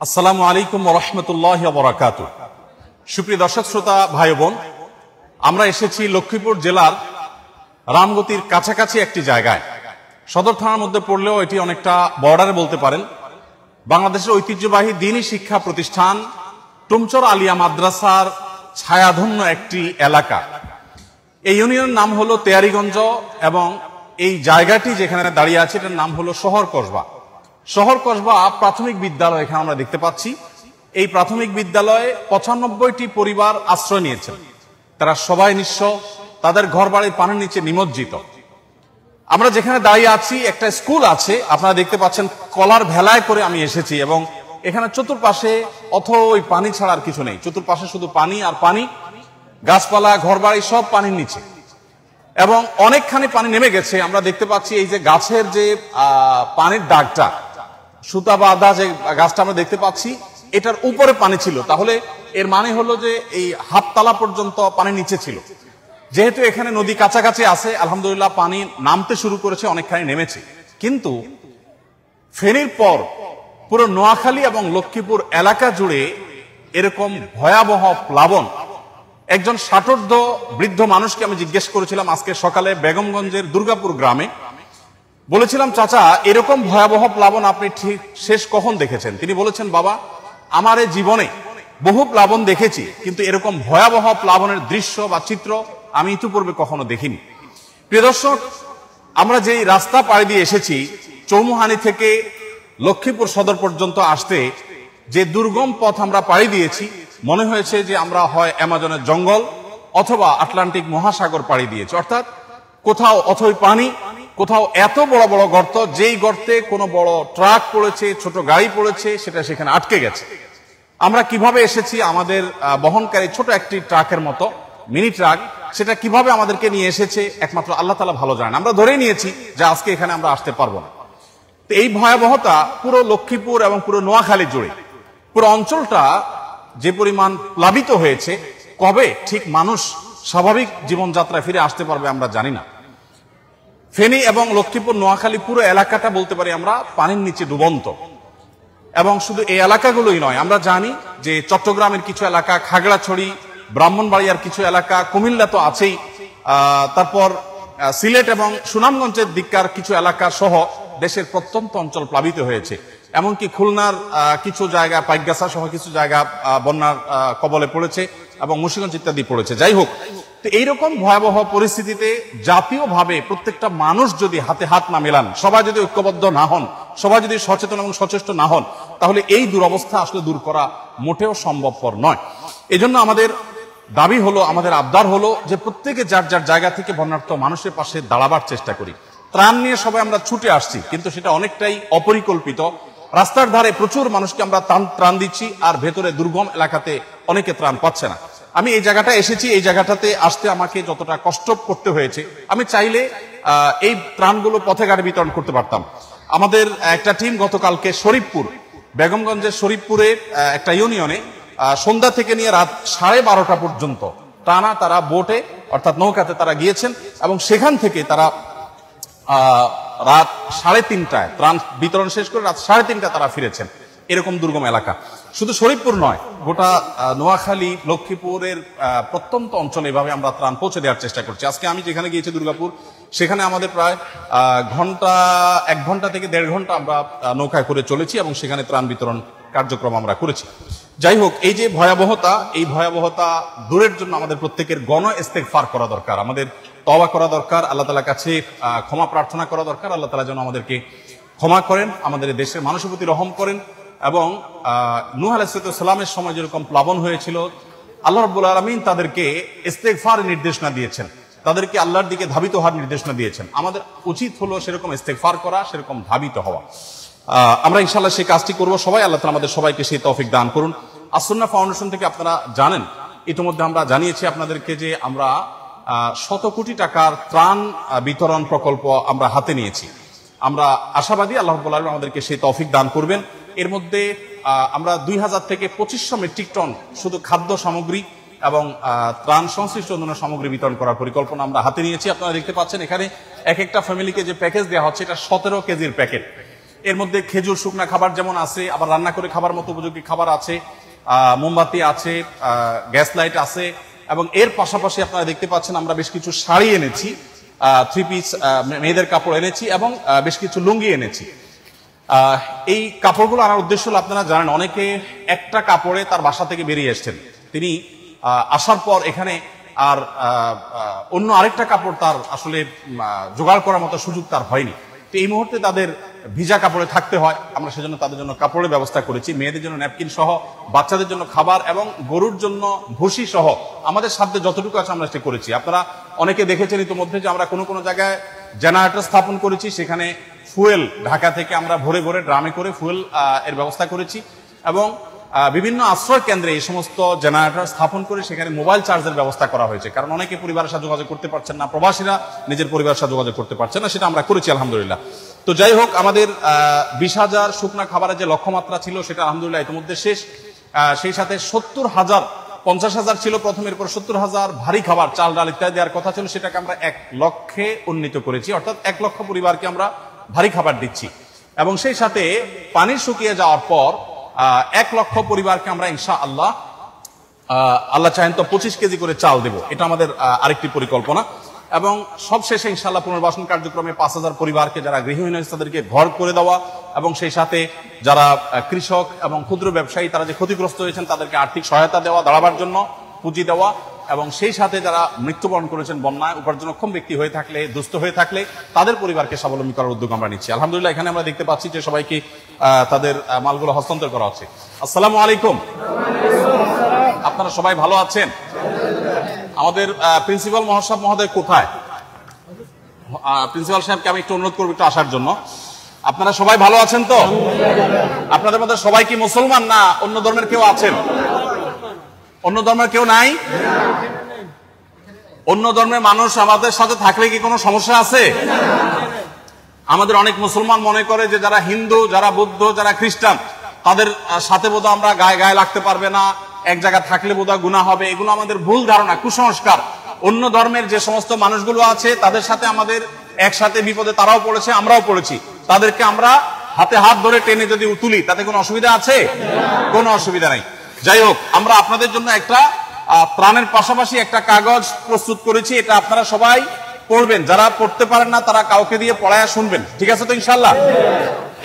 আসসালামু আলাইকুম ওয়া রাহমাতুল্লাহি ওয়া বারাকাতুহু। সুপ্রিয় দর্শক শ্রোতা ভাই বোন, আমরা এসেছি লক্ষ্মীপুর জেলার রামগতির কাছাকাছি একটি জায়গায়। সদর থানার মধ্যে পড়লেও এটি অনেকটা বর্ডারে বলতে পারেন। বাংলাদেশের ঐতিহ্যবাহী দ্বীনী শিক্ষা প্রতিষ্ঠান টুমচর আলিয়া মাদ্রাসার ছায়াধন্য একটি এলাকা। এই ইউনিয়নের নাম হলো তেয়ারিগঞ্জ এবং এই জায়গাটি যেখানে দাঁড়িয়ে আছে এটার নাম হলো শহর কসবা। শহর কসবা প্রাথমিক বিদ্যালয় এখানে আমরা দেখতে পাচ্ছি। এই প্রাথমিক বিদ্যালয়ে ৯৫টি পরিবার আশ্রয় নিয়েছেন। তারা সবাই নিঃস্ব, তাদের ঘর বাড়ির পানির নিচে নিমজ্জিত। আমরা যেখানে দাঁড়িয়ে আছি একটা স্কুল আছে, আপনারা দেখতে পাচ্ছেন কলার ভেলায় করে আমি এসেছি এবং এখানে চতুর্পাশে ওই পানি ছাড়া আর কিছু নেই। চতুর্পাশে শুধু পানি আর পানি, গাছপালা, ঘর বাড়ি সব পানির নিচে এবং অনেকখানি পানি নেমে গেছে। আমরা দেখতে পাচ্ছি এই যে গাছের যে পানির দাগটা, সুতা বা আদা যে গাছটা আমরা দেখতে পাচ্ছি এটার উপরে পানি ছিল, তাহলে এর মানে হলো যে এই হাততলা পর্যন্ত পানি নিচে ছিল। যেহেতু এখানে নদী কাছাকাছি আছে, আলহামদুলিল্লাহ পানি নামতে শুরু করেছে, অনেকখানি নেমেছে। কিন্তু ফেনীর পর পুরো নোয়াখালী এবং লক্ষ্মীপুর এলাকা জুড়ে এরকম ভয়াবহ প্লাবন। একজন ৬০ বৃদ্ধ মানুষকে আমি জিজ্ঞেস করেছিলাম আজকে সকালে বেগমগঞ্জের দুর্গাপুর গ্রামে, বলেছিলাম চাচা এরকম ভয়াবহ প্লাবন আপনি ঠিক শেষ কখন দেখেছেন? তিনি বলেছেন বাবা আমার এই জীবনে বহু প্লাবন দেখেছি, কিন্তু এরকম ভয়াবহ প্লাবনের দৃশ্য বা চিত্র আমি ইতিপূর্বে কখনো দেখিনি। প্রিয় দর্শক, আমরা যেই রাস্তা পাড়ি দিয়ে এসেছি চৌমুহানি থেকে লক্ষ্মীপুর সদর পর্যন্ত আসতে যে দুর্গম পথ আমরা পাড়ি দিয়েছি, মনে হয়েছে যে আমরা হয় অ্যামাজনের জঙ্গল অথবা আটলান্টিক মহাসাগর পাড়ি দিয়েছি। অর্থাৎ কোথাও অথই পানি, কোথাও এত বড় বড় গর্ত, যেই গর্তে কোনো বড় ট্রাক পড়েছে, ছোট গাড়ি পড়েছে, সেটা সেখানে আটকে গেছে। আমরা কিভাবে এসেছি, আমাদের বহনকারী ছোট একটি ট্রাকের মতো মিনি ট্রাক, সেটা কিভাবে আমাদেরকে নিয়ে এসেছে একমাত্র আল্লাহ তাআলা ভালো জানেন। আমরা ধরেই নিয়েছি যে আজকে এখানে আমরা আসতে পারবো না। তো এই ভয়াবহতা পুরো লক্ষ্মীপুর এবং পুরো নোয়াখালী জুড়ে, পুরো অঞ্চলটা যে পরিমাণ প্লাবিত হয়েছে, কবে ঠিক মানুষ স্বাভাবিক জীবনযাত্রায় ফিরে আসতে পারবে আমরা জানি না। ফেনী এবং লক্ষ্মীপুর নোয়াখালী পুরো এলাকাটা বলতে পারি আমরা পানির নিচে ডুবন্ত। এবং শুধু এই এলাকাগুলোই নয়, আমরা জানি যে চট্টগ্রামের কিছু এলাকা, খাগড়াছড়ি, ব্রাহ্মণবাড়িয়ার কিছু এলাকা, কুমিল্লা তো আছেই, তারপর সিলেট এবং সুনামগঞ্জের দিককার কিছু এলাকা সহ দেশের প্রত্যন্ত অঞ্চল প্লাবিত হয়েছে। এমনকি খুলনার কিছু জায়গা, পাইকগাছা সহ কিছু জায়গা বন্যার কবলে পড়েছে এবং মুন্সিগঞ্জ ইত্যাদি পড়েছে। যাই হোক, তো এইরকম ভয়াবহ পরিস্থিতিতে জাতীয়ভাবে প্রত্যেকটা মানুষ যদি হাতে হাত না মেলান, সবাই যদি ঐক্যবদ্ধ না হন, সবাই যদি সচেতন এবং সচেষ্ট না হন, তাহলে এই দুরবস্থা আসলে দূর করা মোটেও সম্ভবপর নয়। এজন্য আমাদের দাবি হলো, আমাদের আবদার হলো যে প্রত্যেকে যার যার জায়গা থেকে বন্যার্ত মানুষের পাশে দাঁড়াবার চেষ্টা করি। ত্রাণ নিয়ে সবাই আমরা ছুটে আসছি, কিন্তু সেটা অনেকটাই অপরিকল্পিত। রাস্তার ধারে প্রচুর মানুষকে আমরা ত্রাণ দিচ্ছি, আর ভেতরে দুর্গম এলাকাতে অনেকে ত্রাণ পাচ্ছে না। আমি এই জায়গাটা এসেছি, এই জায়গাটাতে আসতে আমাকে যতটা কষ্ট করতে হয়েছে, আমি চাইলে এই ত্রাণগুলো পথে ঘাটে বিতরণ করতে পারতাম। আমাদের একটা টিম গতকালকে শরীফপুর, বেগমগঞ্জের শরীফপুরের একটা ইউনিয়নে সন্ধ্যা থেকে নিয়ে রাত 12:30 পর্যন্ত টানা তারা বোটে অর্থাৎ নৌকাতে তারা গিয়েছেন এবং সেখান থেকে তারা রাত 3:30টায় ত্রাণ বিতরণ শেষ করে রাত 3:30টায় তারা ফিরেছেন। এরকম দুর্গম এলাকা শুধু শরীফপুর নয়, গোটা নোয়াখালী, লক্ষ্মীপুরের প্রত্যন্ত অঞ্চলে এভাবে আমরা ত্রাণ পৌঁছে দেওয়ার চেষ্টা করছি। আজকে আমি যেখানে গিয়েছি দুর্গাপুর, সেখানে আমাদের প্রায় 1 ঘন্টা থেকে 1.5 ঘন্টা আমরা নৌকায় করে চলেছি এবং সেখানে ত্রাণ বিতরণ কার্যক্রম আমরা করেছি। যাই হোক, এই যে ভয়াবহতা, এই ভয়াবহতা দূরের জন্য আমাদের প্রত্যেকের গণ ইস্তেগফার করা দরকার, আমাদের তওবা করা দরকার, আল্লাহ তাআলার কাছে ক্ষমা প্রার্থনা করা দরকার। আল্লাহ তাআলা যেন আমাদেরকে ক্ষমা করেন, আমাদের দেশের মানুষের প্রতি রহম করেন এবং নূহ আলাইহিস সালামের সময় যেরকম প্লাবন হয়েছিল, আল্লাহ রাব্বুল আলামিন তাদেরকে ইস্তেগফারের নির্দেশনা দিয়েছেন, তাদেরকে আল্লাহর দিকে ধাবিত হওয়ার নির্দেশনা দিয়েছেন। আমাদের উচিত হলো সেরকম ইস্তেগফার করা, সেরকম ধাবিত হওয়া। আমরা ইনশাআল্লাহ সেই কাজটি করব। সবাই আল্লাহ তাআলা আমাদের সবাইকে সেই তৌফিক দান করুন। আসুন্নাহ ফাউন্ডেশন থেকে আপনারা জানেন, ইতিমধ্যে আমরা জানিয়েছি আপনাদেরকে যে আমরা 100 কোটি টাকার ত্রাণ বিতরণ প্রকল্প আমরা হাতে নিয়েছি। আমরা আশাবাদী আল্লাহ রাব্বুল আলামিন আমাদেরকে সেই তৌফিক দান করবেন। এর মধ্যে আমরা 2000 থেকে 2500 মেট্রিক টন শুধু খাদ্য সামগ্রী এবং ত্রাণ সংশ্লিষ্ট অন্যান্য সামগ্রী বিতরণ করার পরিকল্পনা আমরা হাতে নিয়েছি। আপনারা দেখতে পাচ্ছেন এখানে এক একটা ফ্যামিলিকে যে প্যাকেজ দেওয়া হচ্ছে, এটা 17 কেজির প্যাকেট। এর মধ্যে খেজুর শুকনা খাবার যেমন আছে, আবার রান্না করে খাবার মতো উপযোগী খাবার আছে, মোমবাতি আছে, গ্যাস লাইট আছে, এবং এর পাশাপাশি আপনারা দেখতে পাচ্ছেন আমরা বেশ কিছু শাড়ি এনেছি, 3 পিস মেয়েদের কাপড় এনেছি, এবং বেশ কিছু লুঙ্গি এনেছি। এই কাপড়গুলো আনার উদ্দেশ্য হলো, আপনারা জানেন অনেকে একটা কাপড়ে তার বাসা থেকে বেরিয়ে এসছেন, তিনি আসার পর এখানে আর অন্য আরেকটা কাপড় তার আসলে জোগাড় করার মতো সুযোগ তার হয়নি। তো এই মুহূর্তে তাদের ভিজা কাপড়ে থাকতে হয়, আমরা সেজন্য তাদের জন্য কাপড়ের ব্যবস্থা করেছি, মেয়েদের জন্য ন্যাপকিন সহ, বাচ্চাদের জন্য খাবার এবং গরুর জন্য ভুসি সহ আমাদের সাধ্যে যতটুকু আছে আমরা সেটা করেছি। আপনারা অনেকে দেখেছেন ইতিমধ্যে যে আমরা কোনো কোনো জায়গায় জেনারেটর স্থাপন করেছি, সেখানে ফুয়েল ঢাকা থেকে আমরা ভরে ভরে ড্রামে করে ফুয়েল এর ব্যবস্থা করেছি, এবং বিভিন্ন আশ্রয় কেন্দ্রে এই সমস্ত জেনারেটর স্থাপন করে সেখানে মোবাইল চার্জের ব্যবস্থা করা হয়েছে, কারণ অনেকে পরিবারের সাথে যোগাযোগ করতে পারছেন না, প্রবাসীরা নিজের পরিবারের সাথে যোগাযোগ করতে পারছেন না, সেটা আমরা করেছি আলহামদুলিল্লাহ। তো যাই হোক, আমাদের 20,000 শুকনা খাবারের যে লক্ষ্যমাত্রা ছিল সেটা আলহামদুলিল্লাহ ইতিমধ্যে শেষ। সেই সাথে 70,000, 50,000 ছিল প্রথম, এরপর 70,000 ভারী খাবার, চাল ডাল ইত্যাদি দেওয়ার কথা ছিল, সেটাকে আমরা 1 লক্ষে উন্নীত করেছি, অর্থাৎ 1 লক্ষ পরিবারকে আমরা ভারী খাবার দিচ্ছি। এবং সেই সাথে পানি শুকিয়ে যাওয়ার পর 1 লক্ষ পরিবারকে আমরা ইনশাআল্লাহ, আল্লাহ চাহেন তো 25 কেজি করে চাল দেব, এটা আমাদের আরেকটি পরিকল্পনা। এবং সবশেষে ইনশাআল্লাহ পুনর্বাসন কার্যক্রমে 5,000 পরিবারকে, যারা গৃহহীন হয়েছে তাদেরকে ঘর করে দেওয়া, এবং সেই সাথে যারা কৃষক এবং ক্ষুদ্র ব্যবসায়ী তারা যে ক্ষতিগ্রস্ত হয়েছেন তাদেরকে আর্থিক সহায়তা দেওয়া, দাঁড়াবার জন্য পুঁজি দেওয়া, এবং সেই সাথে যারা মৃত্যুবরণ করেছেন বন্যায়, উপার্জনক্ষম ব্যক্তি হয়ে থাকলে, দুস্থ হয়ে থাকলে তাদের পরিবারকে স্বাবলম্বী করার উদ্যোগ আমরা নিচ্ছি আলহামদুলিল্লাহ। এখানে আমরা দেখতে পাচ্ছি যে সবাইকে তাদের মালগুলো হস্তান্তর করা হচ্ছে। আসসালামু আলাইকুম, আপনারা সবাই ভালো আছেন? আমাদের প্রিন্সিপাল মহোদয় কোথায়? প্রিন্সিপাল সাহেবকে আমি একটু অনুরোধ করবো একটু আসার জন্য। আপনারা সবাই ভালো আছেন তো? আপনাদের মধ্যে সবাই কি মুসলমান, না অন্য ধর্মের কেউ আছেন? অন্য ধর্মের কেউ নাই? অন্য ধর্মের মানুষ আমাদের সাথে থাকলে কি কোনো সমস্যা আছে? আমাদের অনেক মুসলমান মনে করে যে যারা হিন্দু, যারা বৌদ্ধ, যারা খ্রিস্টান, তাদের সাথে বোধহয় আমরা গায়ে গায়ে লাগতে পারবে না, এক জায়গায় থাকলে বোধহয় গুনাহ হবে। এগুলো আমাদের ভুল ধারণা, কুসংস্কার। অন্য ধর্মের যে সমস্ত মানুষগুলো আছে তাদের সাথে আমাদের একসাথে বিপদে তারাও পড়েছে, আমরাও পড়েছি, তাদেরকে আমরা হাতে হাত ধরে টেনে যদি তুলি তাতে কোনো অসুবিধা আছে? কোনো অসুবিধা নাই। যাই হোক, আমরা আপনাদের জন্য একটা ত্রাণের পাশাপাশি একটা কাগজ প্রস্তুত করেছি, এটা আপনারা সবাই পড়বেন, যারা পড়তে পারেন না তারা কাউকে দিয়ে পড়ায়া শুনবেন, ঠিক আছে তো ইনশাআল্লাহ?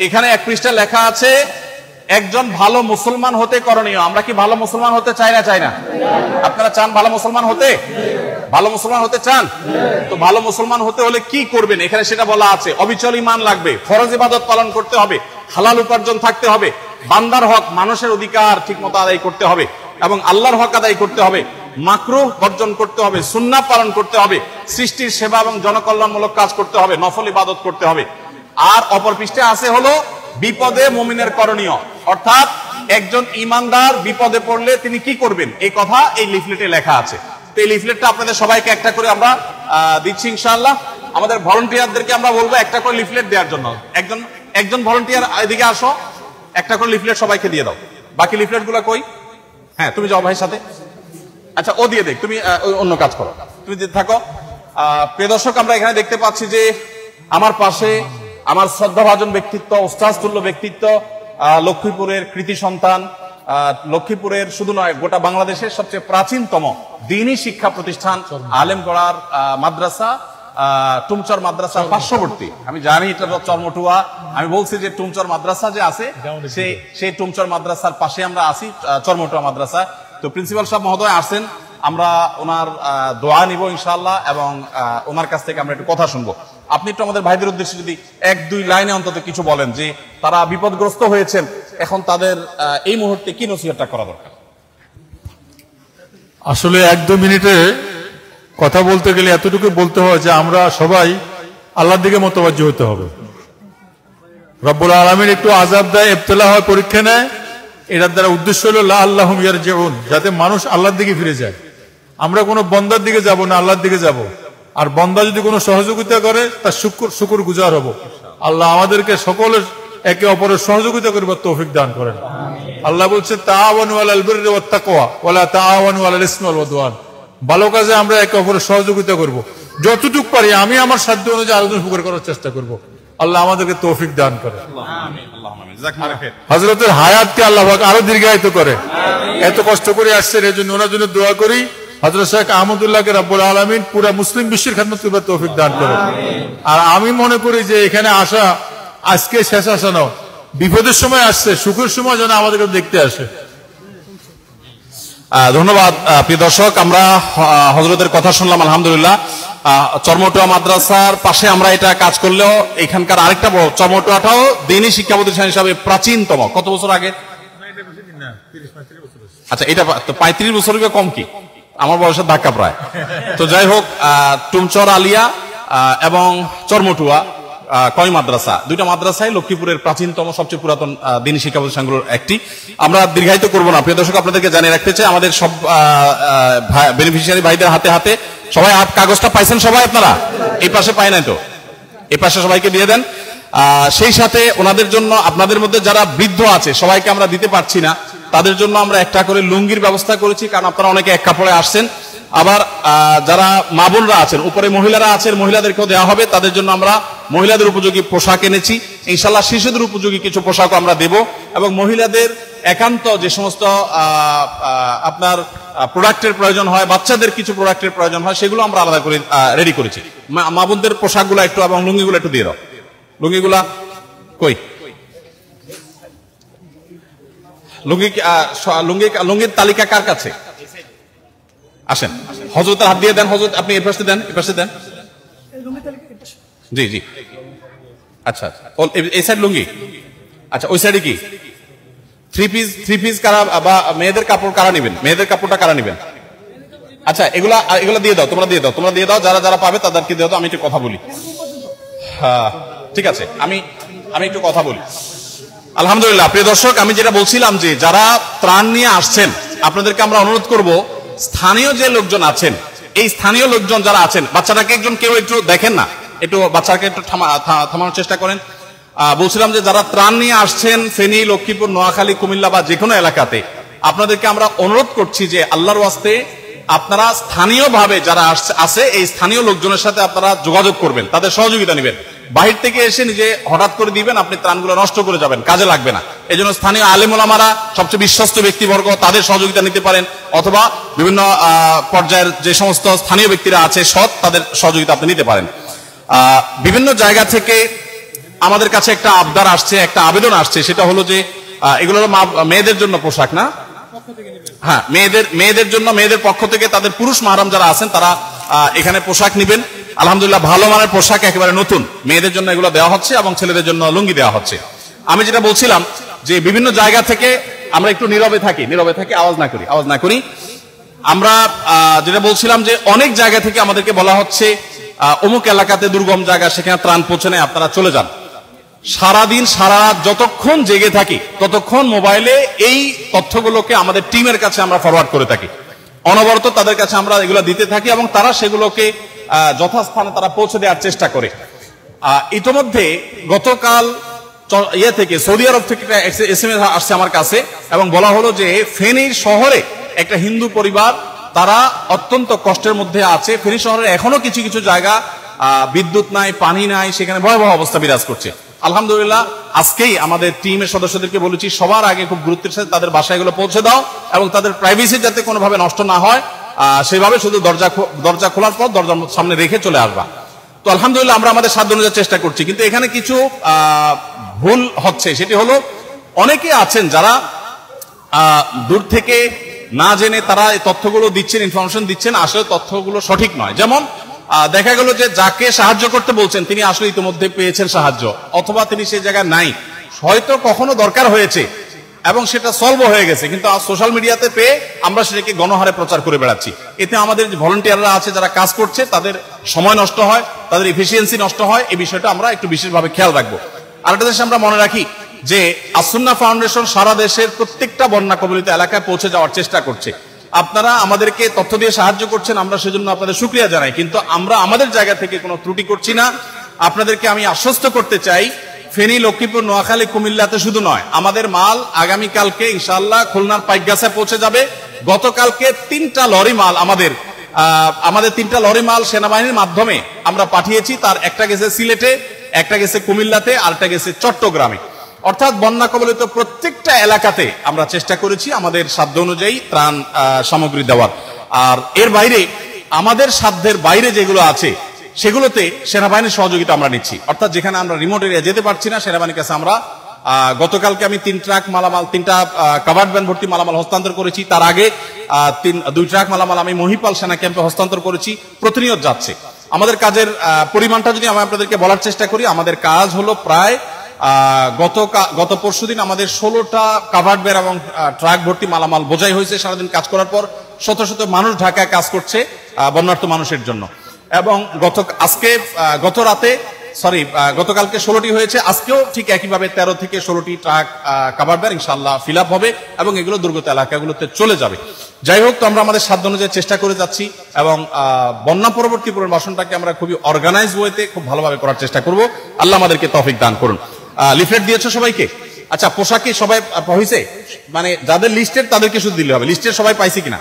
এখানে 1 পৃষ্ঠা লেখা আছে, একজন ভালো মুসলমান হতে করণীয়। আমরা কি ভালো মুসলমান হতে চাই না? চাই না? আপনারা চান ভালো মুসলমান হতে? ভালো মুসলমান হতে চান? তো ভালো মুসলমান হতে হলে কি করবেন এখানে সেটা বলা আছে। অবিচল ঈমান লাগবে, ফরজ ইবাদত পালন করতে হবে, হালাল উপার্জন থাকতে হবে, বান্দার হক, মানুষের অধিকার ঠিকমতো আদায় করতে হবে, এবং আল্লাহর হক আদায় করতে হবে, মাকরুহ বর্জন করতে হবে, সুন্নাহ পালন করতে হবে, সৃষ্টির সেবা এবং জনকল্যাণমূলক কাজ করতে হবে, নফল ইবাদত করতে হবে। আর অপর পৃষ্ঠে আছে হলো বিপদে মুমিনের করণীয়, অর্থাৎ একজন ইমানদার বিপদে পড়লে তিনি কি করবেন এই কথা এই লিফলেটে লেখা আছে। তো এই লিফলেটটা আপনাদের সবাইকে একটা করে আমরা দিচ্ছি ইনশাআল্লাহ। আমাদের ভলান্টিয়ারদেরকে আমরা বলবো একটা করে লিফলেট দেওয়ার জন্য। একজন ভলান্টিয়ার এদিকে আসো, একটা করে লিফলেট সবাইকে দিয়ে দাও। বাকি লিফলেট গুলো কই? হ্যাঁ, তুমি যাও ভাইয়ের সাথে। আচ্ছা, ও দিয়ে দেখ, তুমি অন্য কাজ করো, তুমি দিতে থাকো। প্রিয় দর্শক, আমরা এখানে দেখতে পাচ্ছি যে আমার পাশে আমার শ্রদ্ধাভাজন ব্যক্তিত্ব, ওস্তাদ তুল্য ব্যক্তিত্ব, লক্ষ্মীপুরের কৃতি সন্তান, লক্ষ্মীপুরের শুধু নয় গোটা বাংলাদেশের সবচেয়ে প্রাচীনতম দ্বীনি শিক্ষা প্রতিষ্ঠান আলেমগড়ার মাদ্রাসা, টুমচর মাদ্রাসা পার্শ্ববর্তী। আমি জানি এটা চরমটুয়া, আমি বলছি যে টুমচর মাদ্রাসা যে আছে সেই টুমচর মাদ্রাসার পাশে আমরা আছি, চরমটুয়া মাদ্রাসা। তো প্রিন্সিপাল সাহেব মহোদয় আসেন, আমরা ওনার দোয়া নিব ইনশাআল্লাহ, এবং ওনার কাছ থেকে আমরা একটু কথা শুনবো। আপনি একটু আমাদের ভাইদের উদ্দেশ্যে যদি 1-2 লাইনে অন্তত কিছু বলেন যে তারা বিপদগ্রস্ত হয়েছেন, এখন তাদের এই মুহূর্তে কি নসিহতটা করা দরকার? আসলে 1-2 মিনিটে কথা বলতে গেলে এতটুকু বলতে হয় যে আমরা সবাই আল্লাহর দিকে মোতাবাজ্জি হতে হবে। রব্বুল আলামিন একটু আযাব দেয়, ইবতিলা হয়, পরীক্ষা নেয়, এটার দ্বারা উদ্দেশ্য হলো লাআল্লাহুম ইয়ারজিউন, যাতে মানুষ আল্লাহর দিকে ফিরে যায়। আমরা কোনো বন্দার দিকে যাব না, আল্লাহর দিকে যাব। আর বন্দা যদি কোনো সহযোগিতা করে তার শুকর গুজার হব। আল্লাহ আমাদেরকে সকলের একে অপরের সহযোগিতা করবার তৌফিক দান করেন। আল্লাহ বলছে তাআওয়ানু আলাল বিররি ওয়াত তাকওয়া ওয়ালা তাআওয়ানু আলাল ইসমি ওয়াল উদওয়ান। ভালো কাজে আমরা একে অপরের সহযোগিতা করব, যতটুকু পারি। আমি আমার সাধ্য অনুযায়ী আলোচনা উপকার করার চেষ্টা করব। আল্লাহ আমাদেরকে তৌফিক দান করে। আল্লাহুম্মা আমিন। জাযাকুমুল্লাহ খাইর। হযরতের হায়াতকে আল্লাহ পাক আরো দীর্ঘায়িত করে। এত কষ্ট করে আসছেন, এই জন্য ওনার জন্য দোয়া করি হযরত শেখ আহমদুল্লাহকে রব্বুল আলামিন পুরা মুসলিম বিশ্বের খেদমত করবার তৌফিক দান করে। আর আমি মনে করি যে এখানে আসা আজকে শেষ আসা নয়, বিপদের সময় আসছে, সুখের সময় যেন আমাদেরকে দেখতে আসে। ধন্যবাদ প্রিয় দর্শক, আমরা হযরতের কথা শুনলাম আলহামদুলিল্লাহ। চরমটুয়া মাদ্রাসার পাশে আমরা এটা কাজ করলেও এখানকার আরেকটা বড় চরমটুয়াটাও দ্বীনি শিক্ষা প্রতিষ্ঠান হিসাবে প্রাচীনতম। কত বছর আগে? আচ্ছা, এটা তো 35 বছরের কম কি? আমার বয়সের ধাক্কা প্রায়। তো যাই হোক, টুমচর আলিয়া এবং চরমটুয়া কয় মাদ্রাসা, দুইটা মাদ্রাসায় লক্ষ্মীপুরের প্রাচীনতম সবচেয়ে পুরাতন দ্বীনি শিক্ষা প্রতিষ্ঠানগুলোর একটি। আমরা দীর্ঘায়িত করব না প্রিয় দর্শক, আপনাদেরকে জানিয়ে রাখতে চাই আমাদের সব বেনিফিশিয়ারি ভাইদের হাতে হাতে সবাই কাগজটা পাইছেন সবাই? আপনারা এই পাশে পাই নাই তো? এই পাশে সবাইকে দিয়ে দেন। সেই সাথে ওনাদের জন্য আপনাদের মধ্যে যারা বৃদ্ধ আছে সবাইকে আমরা দিতে পারছি না, তাদের জন্য আমরা একটা করে লুঙ্গির ব্যবস্থা করেছি, কারণ আপনারা অনেকে এক কাপড়ে আসছেন। আবার যারা মা বোনরা আছেন, উপরে মহিলারা আছেন, মহিলাদেরকেও দেওয়া হবে, তাদের জন্য আমরা মহিলাদের উপযোগী পোশাক এনেছি। ইনশাল্লাহ শিশুদের উপযোগী কিছু পোশাকও আমরা দেব, এবং মহিলাদের একান্ত যে সমস্ত আপনার প্রোডাক্টের প্রয়োজন হয়, বাচ্চাদের কিছু প্রোডাক্টের প্রয়োজন হয়, সেগুলো আমরা আলাদা করে রেডি করেছি। মা বোনদের পোশাকগুলো একটু এবং লুঙ্গিগুলো একটু দিয়ে দাও। লুঙ্গিগুলা কই? লুঙ্গির তালিকা কার কাছে? আসেন, হযরতের হাত দিয়ে দেন। হযরত আপনি এই পাশে দেন, এই পাশে দেন। জি জি, আচ্ছা, এই সাইড লুঙ্গি। আচ্ছা, ওই সাইডে কি থ্রি পিস কারা বা মেয়েদের কাপড় কারা নেবেন? মেয়েদের কাপড়টা কারা নেবেন? আচ্ছা, এগুলা দিয়ে দাও, তোমরা দিয়ে দাও, যারা যারা পাবে তাদেরকে দিয়ে দাও। আমি একটু কথা বলি। হ্যাঁ, ঠিক আছে, আমি একটু কথা বলি। আলহামদুলিল্লাহ প্রিয় দর্শক, আমি যেটা বলছিলাম যে যারা ত্রাণ নিয়ে আসছেন, আপনাদেরকে আমরা অনুরোধ করব, স্থানীয় যে লোকজন আছেন, এই স্থানীয় লোকজন যারা আছেন, বাচ্চাটাকে কেউ একটু দেখেন না, একটু বাচ্চাকে একটু থামানোর চেষ্টা করেন। বলছিলাম যে যারা ত্রাণ নিয়ে আসছেন ফেনী, লক্ষ্মীপুর, নোয়াখালী, কুমিল্লা বা যে কোনো এলাকাতে, আপনাদেরকে আমরা অনুরোধ করছি যে আল্লাহর ওয়াস্তে আপনারা স্থানীয়ভাবে যারা আছে এই স্থানীয় লোকজনের সাথে আপনারা যোগাযোগ করবেন, তাদের সহযোগিতা নেবেন। বাহির থেকে এসে নিজে হঠাৎ করে দিবেন, আপনি ত্রাণগুলো নষ্ট করে যাবেন, কাজে লাগবে না। এই জন্য স্থানীয় আলেম ওলামারা, সবচেয়ে বিশ্বস্ত ব্যক্তিবর্গ, তাদের সহযোগিতা নিতে পারেন, অথবা বিভিন্ন পর্যায়ের যে সমস্ত স্থানীয় ব্যক্তিরা আছে সৎ, তাদের সহযোগিতা আপনি নিতে পারেন। বিভিন্ন জায়গা থেকে আমাদের কাছে একটা আবদার আসছে, একটা আবেদন আসছে, সেটা হলো যে এগুলো মেয়েদের জন্য পোশাক না? হ্যাঁ, মেয়েদের জন্য, মেয়েদের পক্ষ থেকে তাদের পুরুষ মাহরাম যারা আছেন তারা এখানে পোশাক নেবেন। আলহামদুলিল্লাহ ভালো মানের পোশাক, একেবারে নতুন, মেয়েদের জন্য এগুলো দেওয়া হচ্ছে এবং ছেলেদের জন্য লুঙ্গি দেওয়া হচ্ছে। আমি যেটা বলছিলাম যে বিভিন্ন জায়গা থেকে আমরা একটু নীরবে থাকি, আওয়াজ না করি। আমরা যেটা বলছিলাম যে অনেক জায়গা থেকে আমাদেরকে বলা হচ্ছে অমুক এলাকাতে দুর্গম জায়গা, সেখানে ত্রাণ পৌঁছে নেয়, আপনারা চলে যান। সারাদিন সারা রাত যতক্ষণ জেগে থাকি ততক্ষণ মোবাইলে এই তথ্যগুলোকে আমাদের টিমের কাছে আমরা ফরওয়ার্ড করে থাকি, অনবরত তাদের কাছে আমরা এগুলো দিতে থাকি, এবং তারা সেগুলোকে যথাস্থানে তারা পৌঁছে দেওয়ার চেষ্টা করে। ইতিমধ্যে গতকাল থেকে সৌদি আরব থেকে SMS আসছে আমার কাছে, এবং বলা হলো যে ফেনীর শহরে একটা হিন্দু পরিবার, তারা অত্যন্ত কষ্টের মধ্যে আছে। ফেনী শহরের এখনো কিছু কিছু জায়গা বিদ্যুৎ নাই, পানি নাই, সেখানে ভয়াবহ অবস্থা বিরাজ করছে। আলহামদুলিল্লাহ আজকেই আমাদের টিমের সদস্যদেরকে বলেছি, সবার আগে খুব গুরুত্বের সাথে তাদের বাসায় এগুলো পৌঁছে দাও, এবং তাদের প্রাইভেসি যাতে কোনোভাবে নষ্ট না হয়, সেভাবে শুধু দরজা খোলার পর দরজার সামনে রেখে চলে আসবা। তো আলহামদুলিল্লাহ আমরা আমাদের সাধ্য অনুযায়ী চেষ্টা করছি, কিন্তু এখানে কিছু ভুল হচ্ছে। সেটি হলো, অনেকে আছেন যারা দূর থেকে না জেনে তারা এই তথ্যগুলো দিচ্ছেন, ইনফরমেশন দিচ্ছেন, আসলে তথ্যগুলো সঠিক নয়। যেমন দেখা গেল যে যাকে সাহায্য করতে বলছেন তিনি আসলে ইতিমধ্যে পেয়েছেন সাহায্য, অথবা তিনি সেই জায়গায় নাই, হয়তো কখনো দরকার হয়েছে এবং সেটা সলভ হয়ে গেছে, কিন্তু সোশ্যাল মিডিয়াতে পেয়ে আমরা সেটাকে গণহারে প্রচার করে বেড়াচ্ছি। এতে আমাদের যে ভলান্টিয়াররা আছে যারা কাজ করছে, তাদের সময় নষ্ট হয়, তাদের এফিসিয়েন্সি নষ্ট হয়। এই বিষয়টা আমরা একটু বিশেষভাবে খেয়াল রাখবো। আরেকটা জিনিস আমরা মনে রাখি যে আসুন্নাহ ফাউন্ডেশন সারা দেশের প্রত্যেকটা বন্যা কবলিত এলাকায় পৌঁছে যাওয়ার চেষ্টা করছে। আপনারা আমাদেরকে তথ্য দিয়ে সাহায্য করছেন, আমরা সেজন্য আপনাদের শুকরিয়া জানাই, কিন্তু আমরা আমাদের জায়গা থেকে কোনো ত্রুটি করছি না। আপনাদেরকে আমি আশ্বস্ত করতে চাই, ফেনী, লক্ষ্মীপুর, নোয়াখালী, কুমিল্লাতে শুধু নয়, আমাদের মাল আগামীকালকে ইনশাআল্লাহ খুলনার পাইকগাছা পৌঁছে যাবে। গতকালকে 3টা লরি মাল আমাদের 3টা লরি মাল সেনাবাহিনীর মাধ্যমে আমরা পাঠিয়েছি, তার একটা গেছে সিলেটে, একটা গেছে কুমিল্লাতে, আরেকটা গেছে চট্টগ্রামে। অর্থাৎ বন্যা কবলিত প্রত্যেকটা এলাকাতে আমরা চেষ্টা করেছি আমাদের সাধ্য অনুযায়ী ত্রাণ সামগ্রী দেওয়ার। আর এর বাইরে আমাদের সাধ্যের বাইরে যেগুলো আছে সেগুলোতে সেনাবাহিনীর সহযোগিতা আমরা নিচ্ছি। অর্থাৎ যেখানে আমরা রিমোট এরিয়া যেতে পারছি না, সেনাবাহিনীর কাছে আমরা গতকালকে আমি 3 ট্রাক মালামাল, 3টা কাভার্ড ভ্যান ভর্তি মালামাল হস্তান্তর করেছি। তার আগে 2 ট্রাক মালামাল আমি মহিপাল সেনা ক্যাম্পে হস্তান্তর করেছি। প্রতিনিয়ত যাচ্ছে। আমাদের কাজের পরিমাণটা যদি আমি আপনাদেরকে বলার চেষ্টা করি, আমাদের কাজ হলো প্রায় গত পরশুদিন আমাদের 16টা কাভার্ড ভ্যান এবং ট্রাক ভর্তি মালামাল বোঝাই হয়েছে। সারাদিন কাজ করার পর শত শত মানুষ ঢাকায় কাজ করছে বন্যার্ত মানুষের জন্য। এবং গতকালকে 16টি হয়েছে, আজকেও ঠিক একইভাবে 13 থেকে 16টি ট্রাক কাভার্ড ভ্যান ইনশাআল্লাহ ফিল আপ হবে এবং এগুলো দুর্গত এলাকাগুলোতে চলে যাবে। যাই হোক, তো আমরা আমাদের সাধ্য অনুযায়ী চেষ্টা করে যাচ্ছি এবং বন্যা পরবর্তী পুনর্বাসনটাকে আমরা খুবই অর্গানাইজ ওয়েতে খুব ভালোভাবে করার চেষ্টা করব। আল্লাহ আমাদেরকে তৌফিক দান করুন। লিফলেট দিয়েছো সবাইকে? আচ্ছা, পোশাক কি সবাই হয়েছে? মানে যাদের লিস্টেড তাদেরকে শুধু দিলে হবে, লিস্টের সবাই পাইছে কিনা?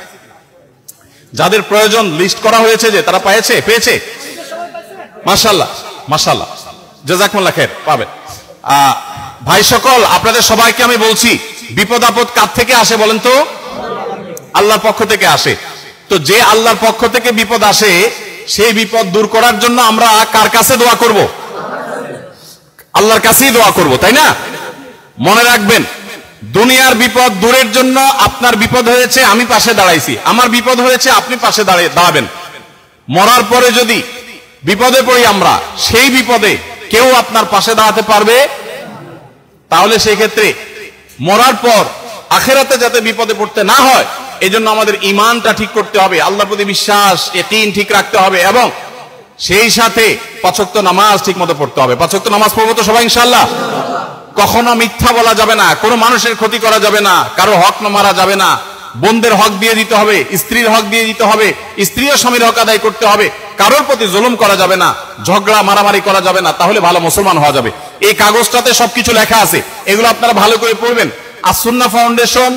যাদের প্রয়োজন লিস্ট করা হয়েছে যে তারা পেয়েছে? মাশাআল্লাহ মাশাআল্লাহ, জাযাকুমুল্লাহ খাইর, পাবেন। ভাই সকল, আপনাদের সবাইকে আমি বলছি, বিপদ আপদ কার থেকে আসে বলেন তো? আল্লাহর পক্ষ থেকে আসে। তো যে আল্লাহর পক্ষ থেকে বিপদ আসে, সেই বিপদ দূর করার জন্য আমরা কার কাছে দোয়া করব? আল্লাহর কাছেই দোয়া করব, তাই না? মনে রাখবেন, দুনিয়ার বিপদ দূরের জন্য আপনার বিপদ হয়েছে, আমি পাশে দাঁড়াইছি। আমার বিপদ হয়েছে, আপনি পাশে দাঁড়াবেন। মরার পরে যদি বিপদে পড়ি আমরা, সেই বিপদে কেউ আপনার পাশে দাঁড়াতে পারবে? তাহলে সেই ক্ষেত্রে মরার পর আখিরাতে যাতে বিপদে পড়তে না হয়, এই জন্য আমাদের ঈমানটা ঠিক করতে হবে, আল্লাহর প্রতি বিশ্বাস, ইয়াকিন ঠিক রাখতে হবে এবং সেই সাথে 5 ওয়াক্ত নামাজ ঠিক মতো পড়তে হবে। 5 ওয়াক্ত নামাজ পড়বো তো সবাই ইনশাআল্লাহ? কখনো মিথ্যা বলা যাবে না, কোনো মানুষের ক্ষতি করা যাবে না, কারো হক মারা যাবে না, বোনদের হক দিয়ে দিতে হবে, স্ত্রীর হক দিয়ে দিতে হবে, স্ত্রীও স্বামীর হক আদায় করতে হবে, কারোর প্রতি জুলুম করা যাবে না, ঝগড়া মারামারি করা যাবে না, তাহলে ভালো মুসলমান হওয়া যাবে। এই কাগজটাতে সবকিছু লেখা আছে, এগুলো আপনারা ভালো করে পড়বেন। আসুন্নাহ ফাউন্ডেশন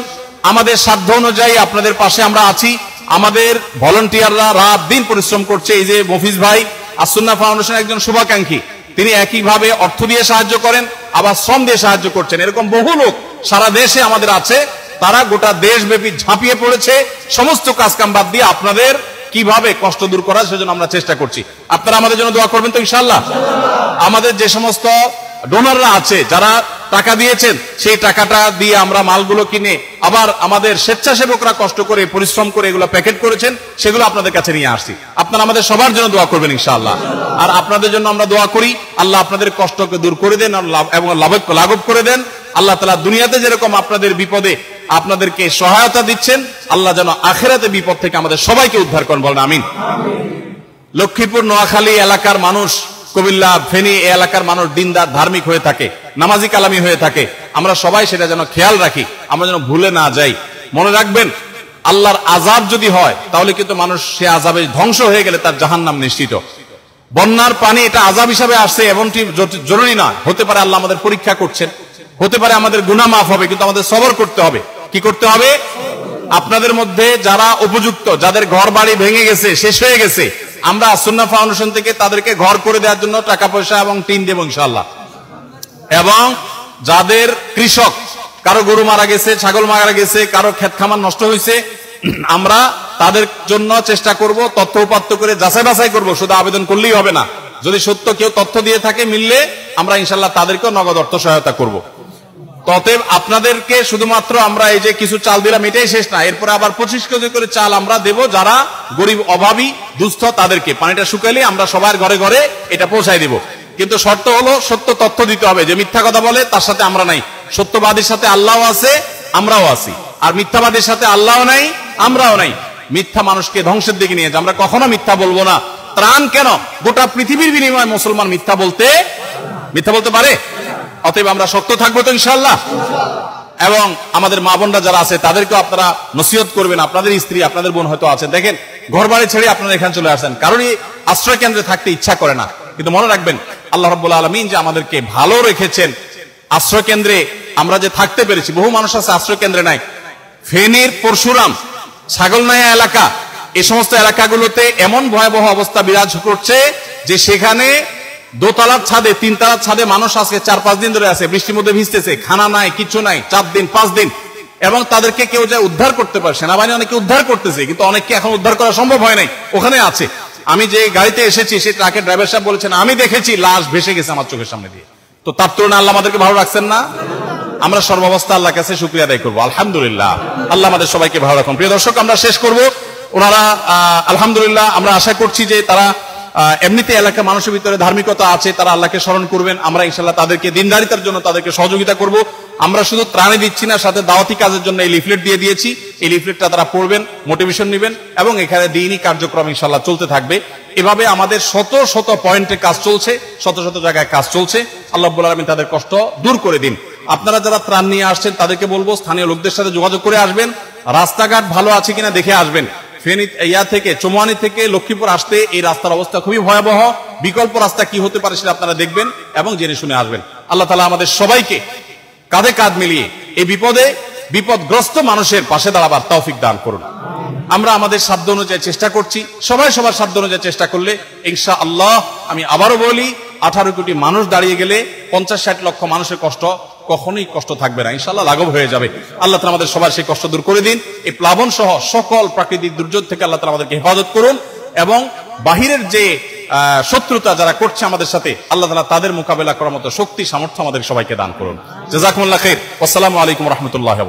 আমাদের সাধ্য অনুযায়ী আপনাদের পাশে আমরা আছি। আমাদের ভলান্টিয়াররা রাত দিন পরিশ্রম করছে। এই যে মফিজ ভাই আসুন্নাহ ফাউন্ডেশন একজন শুভাকাঙ্ক্ষী, তিনি একইভাবে অর্থ দিয়ে সাহায্য করেন, আবার শ্রম দিয়ে সাহায্য করছেন। এরকম বহু লোক সারা দেশে আমাদের আছে, তারা গোটা দেশব্যাপী ঝাঁপিয়ে পড়েছে সমস্ত কাজকাম বাদ দিয়ে আপনাদের কিভাবে কষ্ট দূর করা, সেজন্য আমরা চেষ্টা করছি। আপনারা আমাদের জন্য দোয়া করবেন তো ইনশাআল্লাহ? আমাদের যে সমস্ত ডোনাররা আছে, যারা টাকা দিয়েছেন, সেই টাকাটা দিয়ে আমরা মালগুলো কিনে, আবার আমাদের স্বেচ্ছাসেবকরা কষ্ট করে পরিশ্রম করে এগুলো প্যাকেট করেছেন, সেগুলো আপনাদের কাছে নিয়ে আসছি। আপনারা আমাদের সবার জন্য দোয়া করবেন ইনশাআল্লাহ। আর আপনাদের জন্য আমরা দোয়া করি, আল্লাহ আপনাদের কষ্টকে দূর করে দেন এবং লাঘব করে দেন। আল্লাহ তাআলা দুনিয়াতে যেরকম আপনাদের বিপদে আপনাদেরকে সহায়তা দিচ্ছেন, আল্লাহ যেন আখিরাতে বিপদ থেকে আমাদের সবাইকে উদ্ধার করেন, বলেন আমিন। লক্ষ্মীপুর নোয়াখালী এলাকার মানুষ, কুমিল্লা, ফেনী এলাকার মানুষ দিনদার, ধার্মিক হয়ে থাকে, নামাজি কালামি হয়ে থাকে। আমরা সবাই সেটা যেন খেয়াল রাখি, আমরা যেন ভুলে না যাই। মনে রাখবেন, আল্লাহর আযাব যদি হয়, তাহলে কিন্তু মানুষ সে আযাবে ধ্বংস হয়ে গেলে তার জাহান্নাম নিশ্চিত। বন্যার পানি এটা আযাব হিসাবে আসছে এমনটি জরুরি না, হতে পারে আল্লাহ আমাদের পরীক্ষা করছেন, হতে পারে আমাদের গুনাহ মাফ হবে, কিন্তু আমাদের সবর করতে হবে। কি করতে হবে? আপনাদের মধ্যে যারা উপযুক্ত, যাদের ঘর বাড়ি ভেঙে গেছে, শেষ হয়ে গেছে, আমরা আসুন্নাহ ফাউন্ডেশন থেকে তাদেরকে ঘর করে দেওয়ার জন্য টাকা পয়সা এবং টিন দেব ইনশাআল্লাহ। এবং যাদের কৃষক, কারো গরু মারা গেছে, ছাগল মারা গেছে, কারো ক্ষেত খামার নষ্ট হয়েছে, আমরা তাদের জন্য চেষ্টা করব, তথ্য উপাত্ত করে যাচাই বাছাই করব। শুধু আবেদন করলেই হবে না, যদি সত্য কেউ তথ্য দিয়ে থাকে, মিললে আমরা ইনশাআল্লাহ তাদেরকেও নগদ অর্থ সহায়তা করব। ততএব আপনাদেরকে শুধুমাত্র আমরা এই যে কিছু চাল দিলাম, এটাই শেষ না, এরপরে আবার 25 কেজি করে চাল আমরা দেব যারা গরিব, অভাবী, দুস্থ, তাদেরকে। পানিটা শুকাইলে আমরা সবার ঘরে ঘরে এটা পৌঁছাই দেব। কিন্তু শর্ত হলো সত্য তথ্য দিতে হবে। যে মিথ্যা কথা বলে তার সাথে আমরা নাই। সত্যবাদীর সাথে আল্লাহও আছে, আমরাও আছি। আর মিথ্যাবাদীর সাথে আল্লাহও নাই, আমরাও নাই। মিথ্যা মানুষকে ধ্বংসের দিকে নিয়ে যায়। আমরা কখনো মিথ্যা বলবো না। ত্রাণ কেন, গোটা পৃথিবীর বিনিময়ে মুসলমান মিথ্যা বলতে পারে? অতএব আমরা শক্ত থাকবো তো ইনশাআল্লাহ। এবং আমাদের মা বোনরা যারা আছে তাদেরকেও আপনারা নসিহত করবেন। আপনাদের স্ত্রী, আপনাদের বোন হয়তো আছেন, দেখেন ঘর বাড়ি ছেড়ে আপনারা এখানে চলে আসেন, কারণ এই আশ্রয় কেন্দ্রে থাকতে ইচ্ছা করে না। কিন্তু মনে রাখবেন, আল্লাহ রাব্বুল আলামিন যে আমাদেরকে ভালো রেখেছেন, আশ্রয় কেন্দ্রে আমরা যে থাকতে পেরেছি। বহু মানুষ আছে আশ্রয় কেন্দ্রে নাই। ফেনীর পরশুরাম, ছাগলনাইয়া এলাকা, এই সমস্ত এলাকাগুলোতে এমন ভয়াবহ অবস্থা বিরাজ করছে যে সেখানে দোতলার ছাদে, 3 তলার ছাদে মানুষ আজকে 4-5 দিন ধরে আছে, বৃষ্টির মধ্যে ভিজতেছে, খানা নাই, কিছু নাই, 4 দিন 5 দিন, এবং তাদেরকে কেউ যায় উদ্ধার করতে পারে। সেনাবাহিনী অনেকে উদ্ধার করতেছে, কিন্তু অনেককে এখন উদ্ধার করা সম্ভব হয় নাই, ওখানে আছে। আমি যে গাড়িতে এসেছি সেই ট্রাকের ড্রাইভার সাহেব বলেছেন আমি দেখেছি লাশ ভেসে গেছে আমার চোখের সামনে দিয়ে। তো তার তুলনায় আল্লাহ আমাদেরকে ভালো রাখছেন না? আমরা সর্বাবস্থা আল্লাহর কাছে শুকরিয়া আদায় করবো, আলহামদুলিল্লাহ। আল্লাহ আমাদের সবাইকে ভালো রাখুন। প্রিয় দর্শক, আমরা শেষ করব। ওনারা আলহামদুলিল্লাহ, আমরা আশা করছি যে তারা এমনিতে এলাকার মানুষের ভিতরে ধার্মিকতা আছে, তারা আল্লাহকে স্মরণ করবেন। আমরা ইনশাআল্লাহ তাদেরকে দিনদারিতার জন্য তাদেরকে সহযোগিতা করব। আমরা শুধু ত্রাণে দিচ্ছি না, সাথে দাওয়াতি কাজের জন্য এই লিফলেট দিয়ে দিয়েছি। এই লিফলেটটা তারা পড়বেন, মোটিভেশন নেবেন, এবং এখানে দ্বীনি কার্যক্রম ইনশাআল্লাহ চলতে থাকবে। এভাবে আমাদের শত শত পয়েন্টে কাজ চলছে, শত শত জায়গায় কাজ চলছে। আল্লাহ রাব্বুল আলামিন তাদের কষ্ট দূর করে দিন। আপনারা যারা ত্রাণ নিয়ে আসছেন তাদেরকে বলবো স্থানীয় লোকদের সাথে যোগাযোগ করে আসবেন, রাস্তাঘাট ভালো আছে কিনা দেখে আসবেন। ফেনী থেকে চৌমুহানী থেকে লক্ষ্মীপুর আসতে এই রাস্তার অবস্থা খুবই ভয়াবহ, বিকল্প রাস্তা কি হতে পারে সেটা আপনারা দেখবেন এবং জেনে শুনে আসবেন। আল্লাহ তাআলা আমাদের সবাইকে কাঁধে কাঁধ মিলিয়ে এই বিপদগ্রস্ত মানুষের পাশে দাঁড়াবার তৌফিক দান করুন। আমরা আমাদের সাধ্য অনুযায়ী চেষ্টা করছি, সবাই সবার সাধ্য অনুযায়ী চেষ্টা করলে ইনশাআল্লাহ, আমি আবারও বলি, 18 কোটি মানুষ দাঁড়িয়ে গেলে 50-60 লক্ষ মানুষের কষ্ট কখনোই কষ্ট থাকবে না, ইনশাআল্লাহ লাঘব হয়ে যাবে। আল্লাহ তাআলা আমাদের সবার সেই কষ্ট দূর করে দিন। এই প্লাবন সহ সকল প্রাকৃতিক দুর্যোগ থেকে আল্লাহ তাআলা আমাদেরকে হেফাজত করুন, এবং বাহিরের যে শত্রুতা যারা করছে আমাদের সাথে, আল্লাহ তাআলা তাদের মোকাবেলা করার মতো শক্তি সামর্থ্য আমাদের সবাইকে দান করুন। জাযাকুমুল্লাহ খাইর। আসসালামু আলাইকুম ওয়া রাহমাতুল্লাহি।